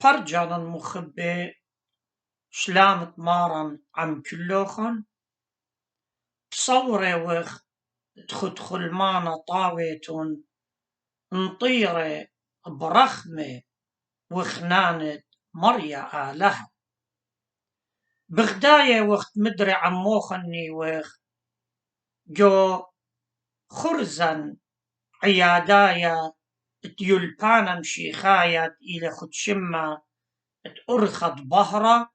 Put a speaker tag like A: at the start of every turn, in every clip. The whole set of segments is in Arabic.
A: برجان مخبي شلامت مارن عم كلوخن تصوري وخ تدخل مانا طاويتون نطيري برخمة وخنانت مريا آلها بغداية وقت مدري عموخني وخ جو خرزن عيادايا تيلبانا مشيخايا إلى خدشمة تأرخت بهرة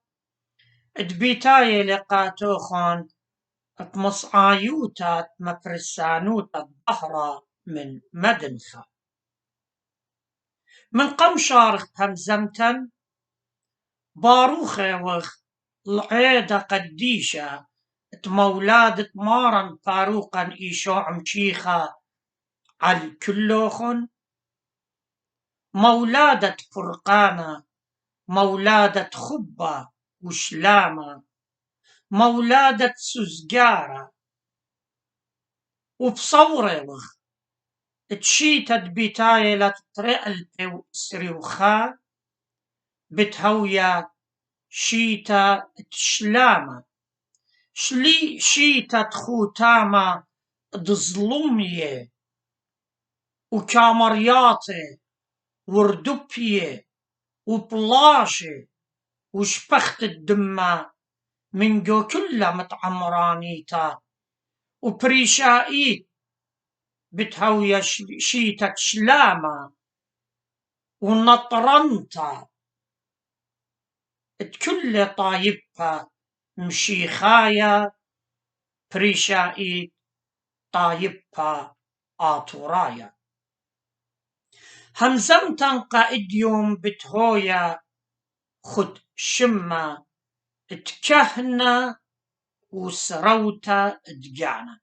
A: تبيتايا لقاتوخن مصعايوتا مفرسانوتا بهرة من مدنخة من قمشارخ همزمتن باروخة وخ العيدة قديشة مولادة مارن فاروقا إيشوع مشيخة على كلوخن مولادة فرقانة مولادة خبة وشلامة مولادة سوزجارة وبصورة وخ تشيتت بتايلة ترقلت وسريوخا بتهويا شيتا تشلامة شلي شيتا خوتامة دظلمية وكامرياتي وردوبية وبلاشة وشبخت الدمة من جو كلها متعمرانيتا وبريشائيت بتهويا شيتا شلامة ونطرنتا تكل طايبها مشيخايا بريشائيت طايبها آطورايا همزمتن قائديوم بتهويا خد شمة تكهنا وسروتا دجانا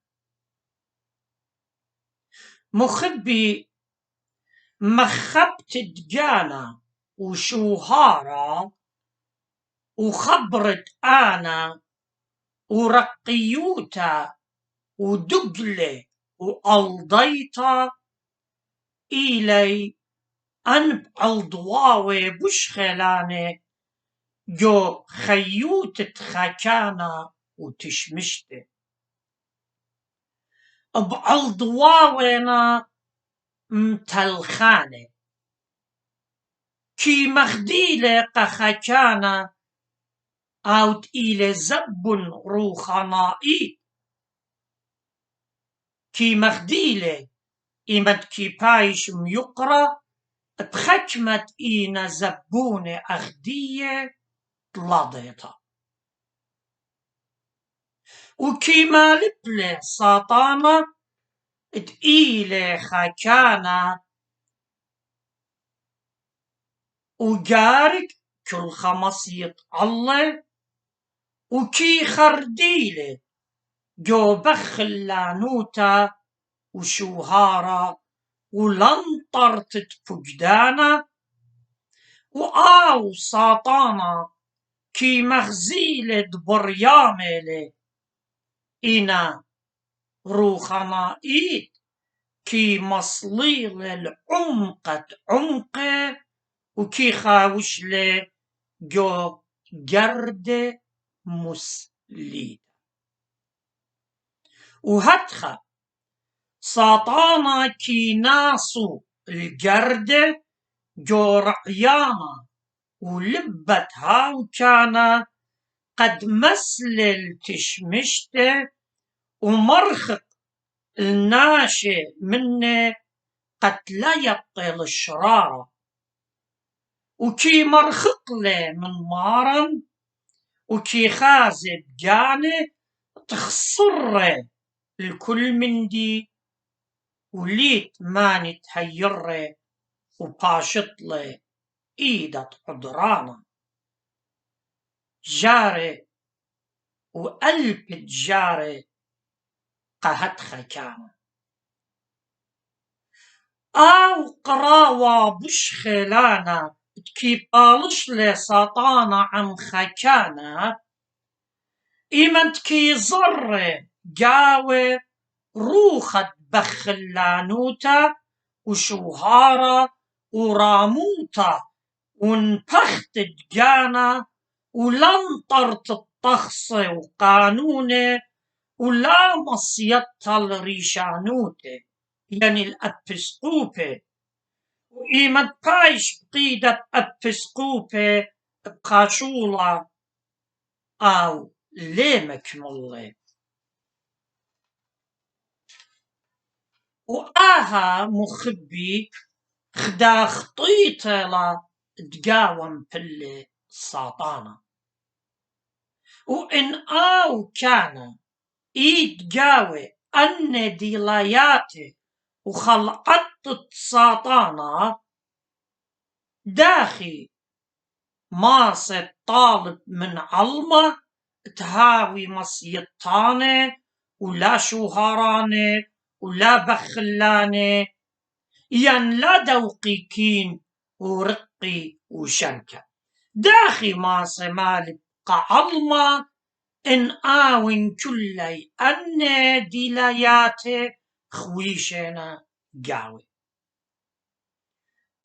A: مخبي مخبت دجانا وشوهارا وخبرت أنا ورقيوتا ودقلة وألضيتا إلي أنب الضواوي بشخلاني جو خيوت تخاكانا وتشمشته بألضواوينا متلخاني كي مخديلة قخاكانا أوت إلى زب روخانائي كي مخديلة إمد كي بايش ميقرا بخكمة إينا زبونة أخدية طلاديتا وكي مالبلة ساطانا تقيلة خاكانا وجارك كل خمسيط الله وكي خرديلة جو بخلانوتا وشوهارا ولنطرت فقدانا وآو ساطانا كي مخزيلة برياملة إنا روخانائيت كي مصليلة العمقة عمقة وكي خاوشلة جو جرد مسليد وهتخا ساطانا كي ناسو الجردة جو رعيانا ولبتها وكانا قد مسلل تشمشته ومرخق الناشئ منه قد لا يبطل الشرارة وكي مرخق له من مارن وكي خازب جانه تخصره الكل من دي وليت ماني تهيره وباشطله إيدة حضرانا جاري وقلب جاري قهتخا كان أو قراوة بشخلانا كي بالش لساطانا عم خكانا إيمنت كي زر جاوي روخت بخلانوتا وشوهارا وراموتا ونفخت دجانا ولنطرت الطخص وقانونه ولا مصيت الريشانوته يعني الأبسقوبة وإيمت بايش بقيدة أبسقوبة بقاشولة أو ليمك ملي وآها مخبي خدا خطيطة لا تقاوم في الساطانة وإن كان يتقاوي أن ديلاياته وخلقت ساطانة داخي ماسة طالب من علمة تهاوي مصيطانة ولا شوهرانة ولا بخلانة ين لا دوقيكين ورقي وشنكة داخي ماسة مالك قعلمة إن آوين كلي أن ديلاياته خويشنا قاوي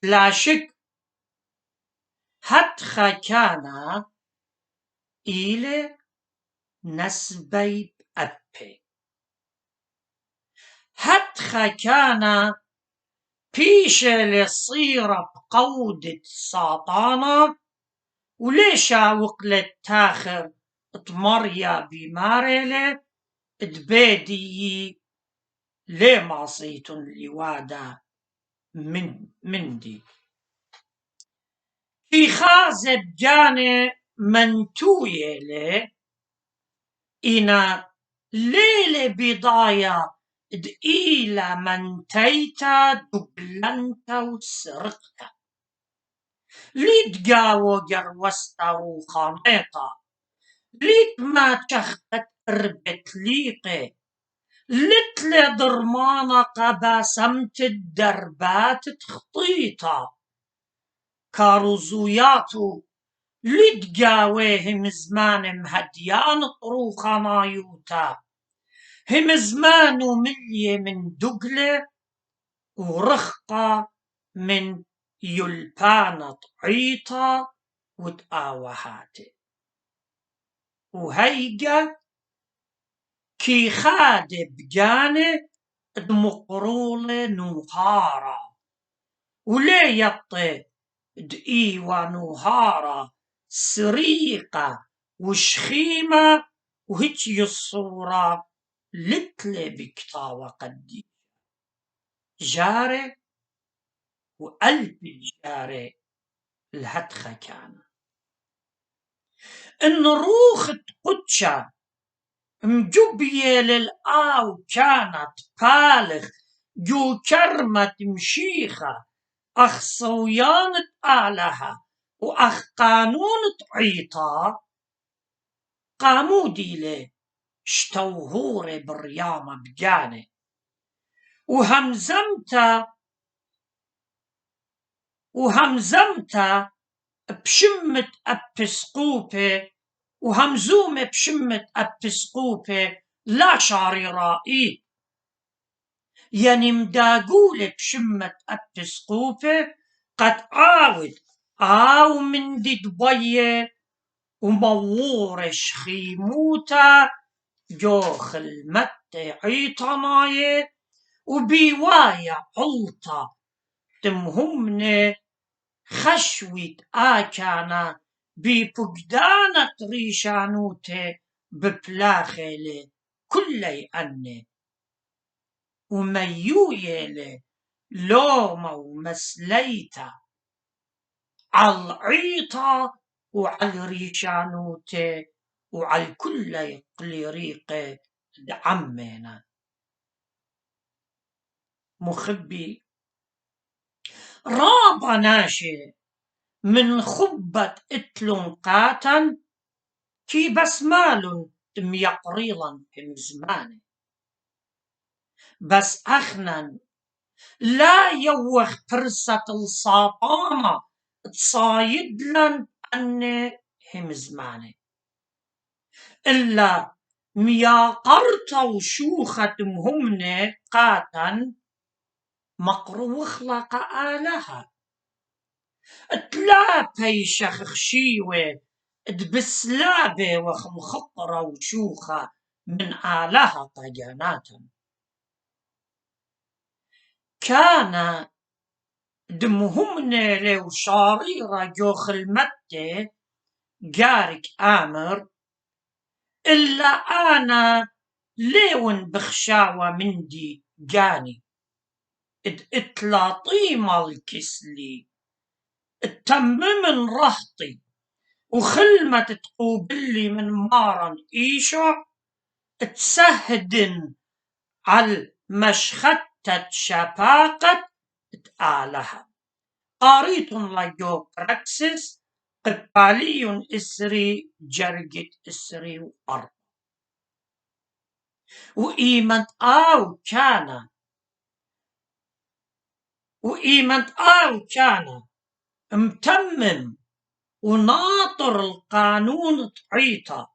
A: لا شك هتخا كان إلى نسبي أبي هتخا كان بيش لصيرة بقودة ساطانة وليشا وقلت تاخر تمريا بمارلة تبيدي ليه معصيت لوادا من دي في خازب جاني منتوية لي إنا ليلة بضايا دقيلة منتيتا دقلنتا وسرقتا ليت قاوة قروستا وخانيتا ليت ما تشخت ربت ليقي لتلي ضرمانة قباسمت الدربات تخطيطا كاروزوياتو لتقاوي هم زمان مهديان طروخا نايوتا هم زمان ملي من دقلة ورخقة من يلبانة طعيطة وتآوهاتي وهيقة كي خاد بجاني دمقرولة نوهارا ولي يطي دقيوة نوهارا سريقة وشخيمة وهيجي الصورة لتلي بكتاوة قدي جاري وقلب الجاري الهتخة كان إن روخ قدشة مجبية للآو كانت بالغ جو كرمة مشيخة أخ صويانة آلها وأخ قانون تعيطا قامودي لي شتوهوري بريامة بجاني وهمزمتا بشمة أبسقوبة وهمزومة بشمة أبسقوبة لا شعري رائي يعني مداقولة بشمة أبسقوبة قد عاود آو من دي دبية ومورش خيموتا جوخ المتة عيطناية وبيوايا علطة تمهمني خشوة آكانا بفقدانة ريشانوتي ببلاخلي كلي أني وميويلي لوما ومسليتا عالعيطة وعالريشانوتي وعالكلي قليريقي دعمينا مخبي رابا ناشي من خبة اتلون قاتا كي بس مال ميقريلا في زماني بس أخنا لا يوخ فرصة الساطانة تصايد لن أني هم زماني إلا مياقرتا وشوخة مهمني قاتا مقروخ لقى آلها اتلا بيشخ خشيوة اتبسلابة وخمخطرة وشوخة من آلها طياناتا. كان دمهمنا لو شاريرة جو خلمته جارك آمر إلا أنا ليون بخشاوة مندي جاني اتلاطيم الكسلي التمم رهطي وخلمة تقوبلي من مارن إيشو تسهدن على مشختة شباقة تآلها قاريت لجو براكسس قبالي إسري جرجت إسري وأرض وإيمت كان متمم وناطر القانون تعيطة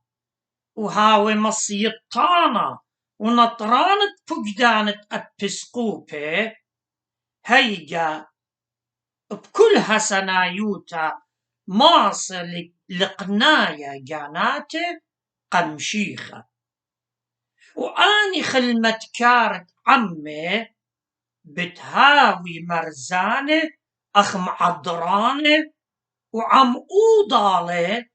A: وهاوي مصيطانة ونطرانة فقدانة أبسقوبي هيجا بكلها سنايوتا ماصل لقنايا جاناتي قمشيخة وآني خلمة كارت عمي بتهاوي مرزانة أخ معضرانة وعم أوضالي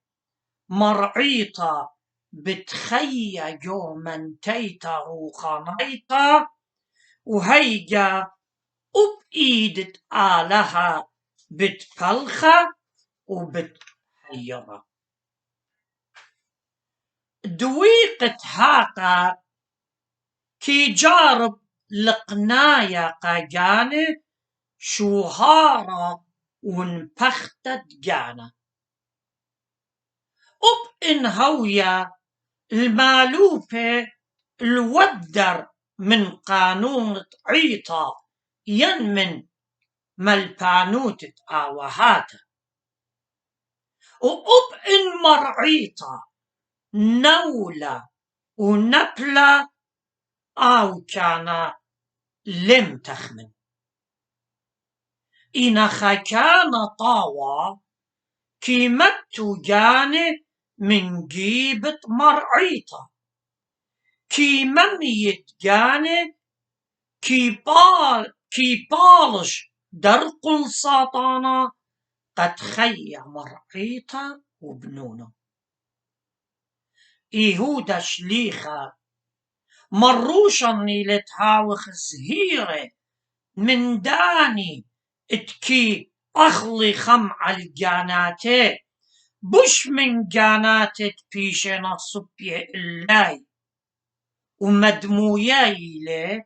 A: مرعيطة بتخيا يوما تيتا روخانيتا وهيجا وبإيدة آلها بتفلخة وبتحيرة دويقة هاقا كي جارب لقنايا قاجاني شوهارة ونبختت جانا إن هويا المالوبة الودر من قانون عيطة ينمن مالبانوت آوهاتا إن مرعيطة نولة ونبلة أو كان لم تخمن إن خكان طاوة كيمتو جاني من جيبة مرعيطة كي مميت جاني كي بالش درق الساطانة قد خي مرعيطة وبنونه إيهودا شليخة مروشني لتهاوخ زهيرة من داني اتكي أخلي خمع الجاناتي بش من جاناتت بيشنا صبي اللاي ومدموياي لي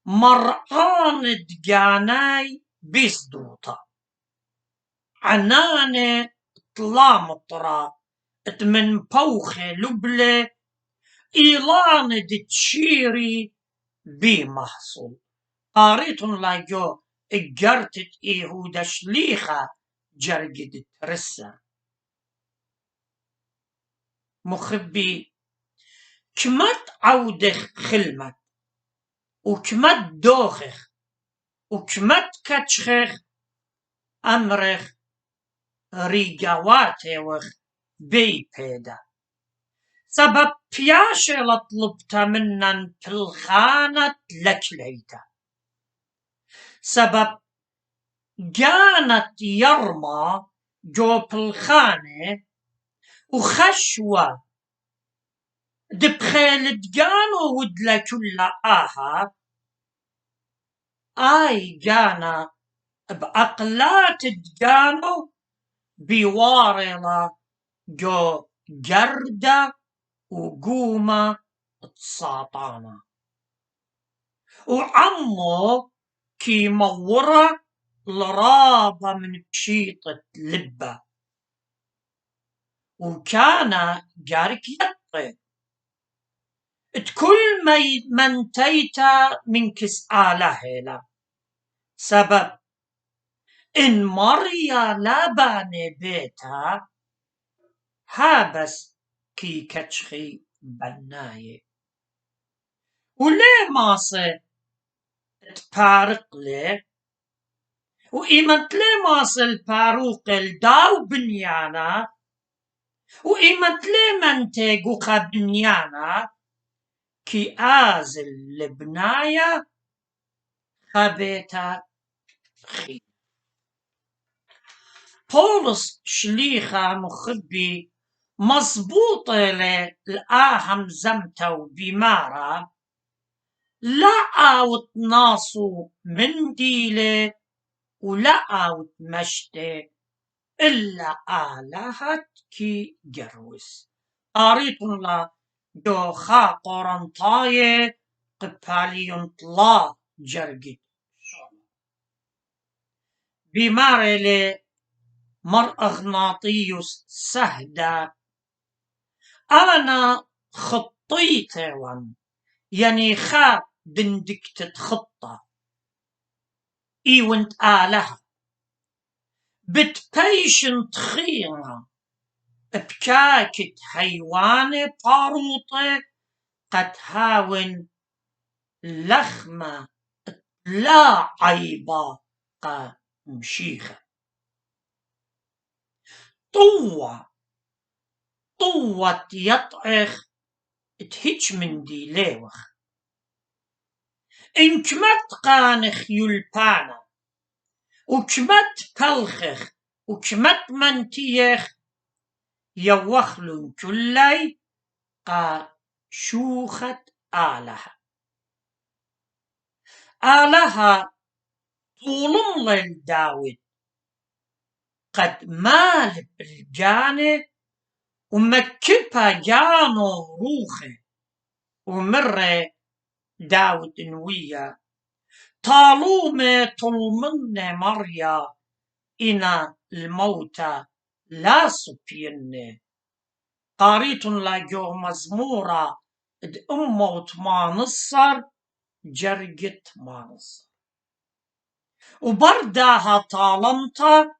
A: مرآن دجاناي بيصدوطة عناني طلامطرة اتمن بوخي لبلة إيلان دتشيري بي محصول قاريت لاجو اجرتت إيهودا شليخة جرجد ترسا مخبي كمت عودخ خلمت وكمت دوخخ وكمت كتشخخ أمرخ ريجاواتي وخ بي بيدا سبب بياشي لطلبت منن في الخانة لكليتا سبب جانت يرمى جو بالخانة وخشوة دبخيل دجانو ودلا كل آها آي جانا بأقلات دجانو بوارلا جو جردة وقومة تساطانا وعمو كي مورة لرابة من بشيطة لبة وكان جارك يطي تكل من تيتا من كس آلهلا سبب إن مريا لاباني بيتا هابس كي كتشخي بناي وليه ماصي تبارق لي وإيمت ماصل باروق الداو بنيانا وإيمت منتج بنيانا كي آزل لبنايا خبيتا خي بولس شليخة مخبي مظبوطة للآهم زمتو بمارا لا أوت ناصو من ديلة ولا أوت مشتة إلا آلهت كي جروس قريت الله جو خا قرنطاية قباليون طلا جرجت بمارلي مر أغناطيوس سهدا أنا خطيته يعني خا دندكت خطة إيونت آلها بتبيشن تخينا بكاكت حيوانة باروطة قد هاون لخمة لا عيبا قا مشيخة طوة يطعخ تهيج من دي ليوخ إن كمت قانخ يلبانا وكمت بلخخ وكمت منتيخ يوخلن كلي قا شوخت آلها طولم للداود قد مال بالجانه ومكبها جانو روخه ومره داود نويا طالومة طلمن مريا إنا الموتى لا صبين قاريت لاجو مزمورة اد أموت ما نصر جرجت ما نصر وبردها طالمتا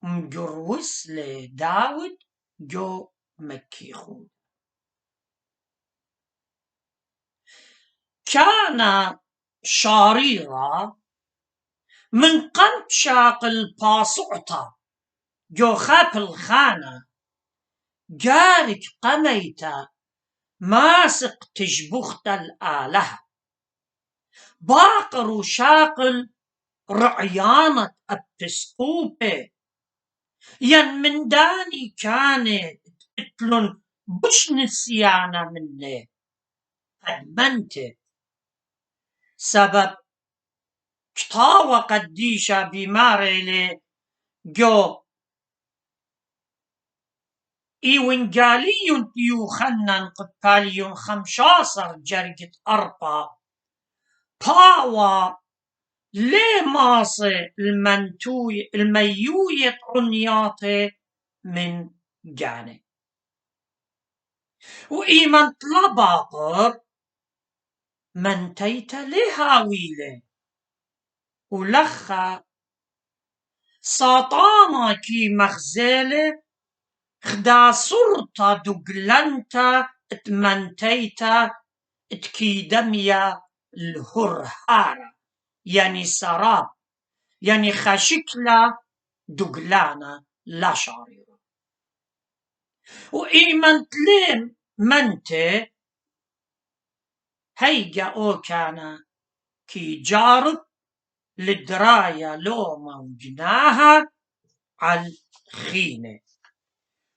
A: مجروس لداود جو مكيخون كان شاريرا من قلب شاق الباصعتا جو خاب الخانة جارك قميتا ماسق تجبخت الآلهة باقر وشاقل رعيانة أبتسقوبة ين من داني كانت اتلن بش نسيانا منه قد منت سبب كتاوة قديشة بماريلي جو إيوانجاليون يوخنن قباليون 15 جرجة أربا باوا ليه ماصي الميوية عنياطي من جاني وإيمان طلباقر من تيتا لهاويلة ولخا ساطانا كي مخزالة خدا صرتا دقلنتا اتمنتيتا اتكيدميا الهرهارة يعني سراب يعني خشكلة دقلانة لا شعريرة وإيمنت لين منتي هيجا أو كان كي جارب للدراية لو موجناها على الخينة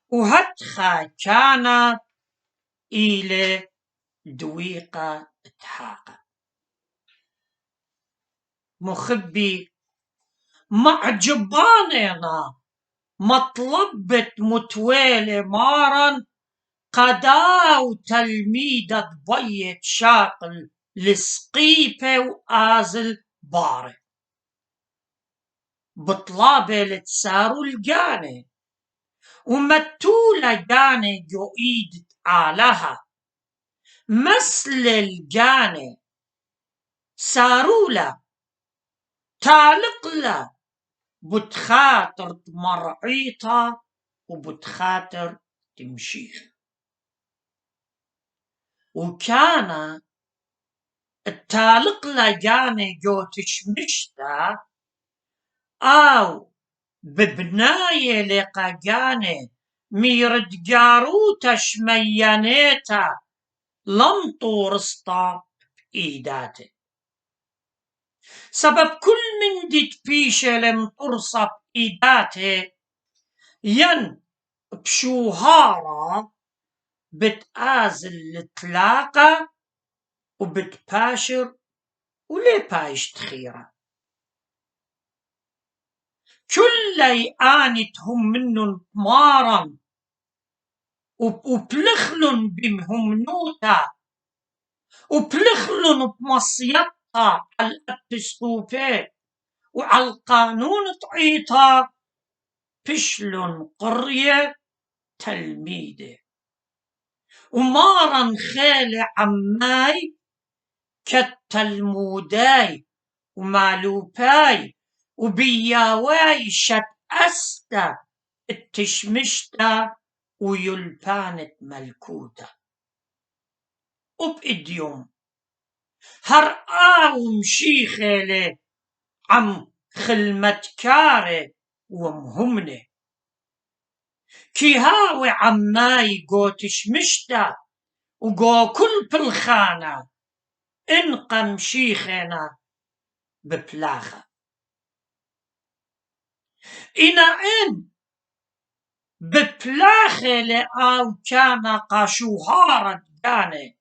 A: وهتخا كان إلى دويقة تحاقة مخبي معجباننا مطلبة متوالي مارا قداو تلميذة بيت شاقل لسقيبة وآزل باري بطلابة لتسارو الجاني ومتولة جاني جو إيد آلها مثل الجاني سارولا تعلقلا بتخاطر مرعيطة وبتخاطر تمشيها وكان التالق لجاني جو تشمشتا أو ببناية لقاقانة ميرد جاروتا شميانيتا لمطو رسطا بإيداته سبب كل من ديت بيشة لمطرصة بإيداته ين بشوهارة بتآزل التلاقة وبتباشر ولي بايش تخيرة كلي آنتهم منن مارا وبلخلن بمهم نوتا وبلخلن بمصيطة على الأبسطوبة وعلى القانون طعيطة بشلن قرية تلميذه ومارا خيل عماي كالتلموداي ومالوباي وبياواي شت أستا التشمشتا ويلبانت ملكوتا وبإديوم هرقاو مشيخيلي عم خلمتكاري ومهمني كي هاوي عماي قو تشمشتا وقو كل بالخانة انقم شيخنا ببلاخة إنا إن ببلاخة لأو كان قاشوهارة داني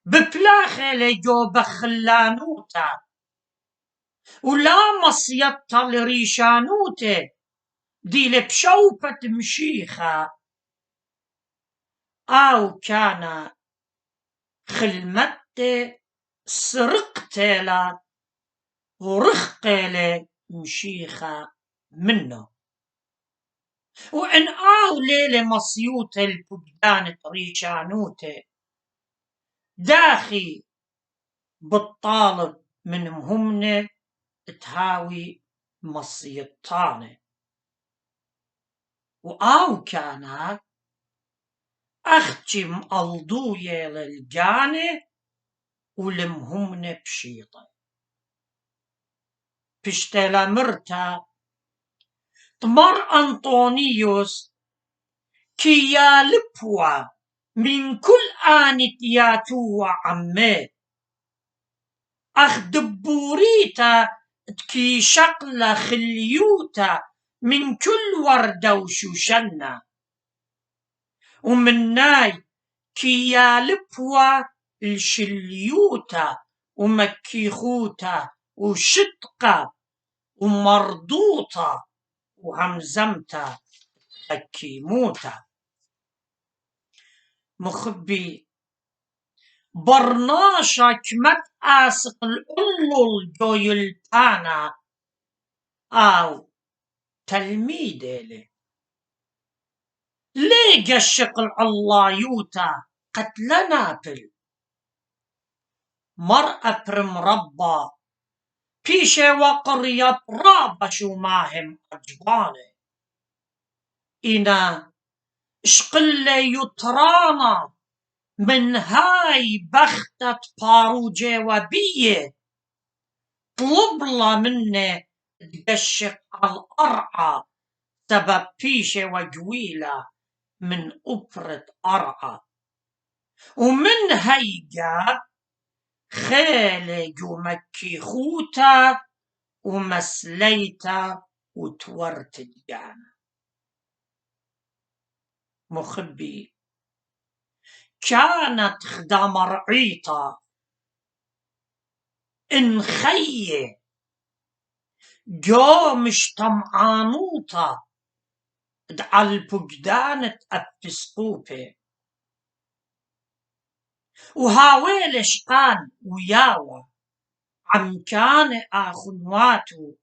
A: ببلاخة لجو بخلانوتا ولا مصيطة لريشانوتي دي لبشوفة مشيخة أو كان خلمتي سرقتي ورخقي مشيخة منه وإن آو ليلة مصيوت البجدان ريشانوتي داخي بالطالب من مهمنة تهاوي مصيطانة وآو كان أختي مقلدوية للجانة ولمهمنة بشيطة بشتلا مرتا طمر أنطونيوس كي يالبوا من كل آنت ياتوا عمي أخ دبوريتا تكي شقلة خليوتا من كل وردة وشوشنة ومن ناي كي يالبوا الشليوتا ومكيخوتا وشتقة ومرضوطة وهمزمتا حكيموتا مخبي برناشا كمت آسق الألل جويلتانا أو تلميذي ليه قشق العلايوتا قتلنا بل مرأة برمربى بيشة وقرية برابة شو ماهم أجباني إنا اشقل يترانا من هاي بختة باروجة وبية طلبلا مني تقشق على الأرعى سبب بيشة وجويلة من أبرة أرعى ومن هيجا خيلي جو مكي خوتا ومسليتا وتورت الجانا مخبي كانت خدام رعيطة إن خيه جو مش طمعانوطة دعا البجدانة أبسقوبة وهاويل شقان وياوة عم كان آخنواتو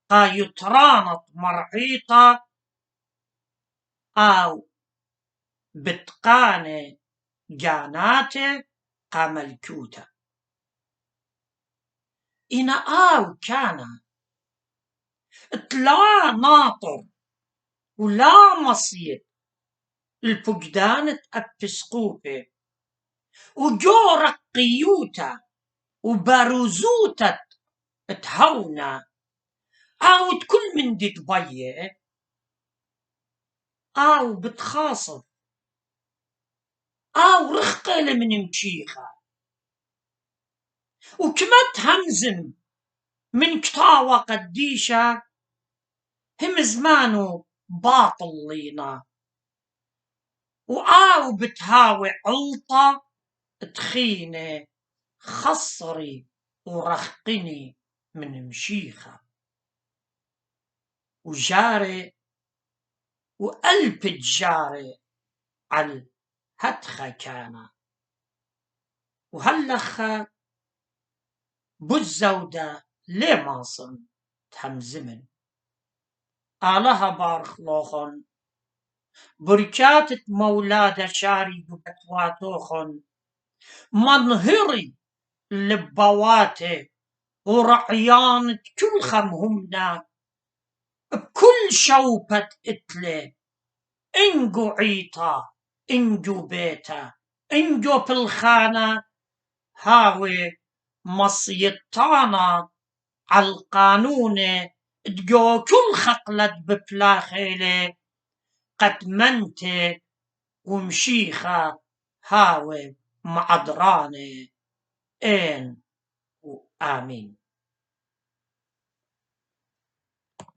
A: قايترانت مرعيطة أو بتقانة جاناته قاملكوتا إنا آو كان تلا ناطر ولا مصير البجدانة أبسقوبة وجو رقيوتا وباروزوتا تهونا عاود كل من دي تبيه أو بتخاصف أو رخقة من مشيخة وكما تهمزم من كتاوة قديشة هم زمانو باطل لينا وآو بتهاوي علطة تخينة خصري ورخقني من مشيخة وجاري وقلب جاري على هتخة كان وهلخة بالزودة ليه ماصن تهمزمن آلها بارخلوخن بركاتت مولادة شاري بكتواتوخن منهري لبواته ورعيانة كل خمهمنا بكل شوبة اتلي انجو عيطا انجو بيتا انجو بالخانة هاوي مصيطانا عالقانون تجو كل خقلت بفلاخيلي قد منتي ومشيخة هاوي معدراني إن وآمين.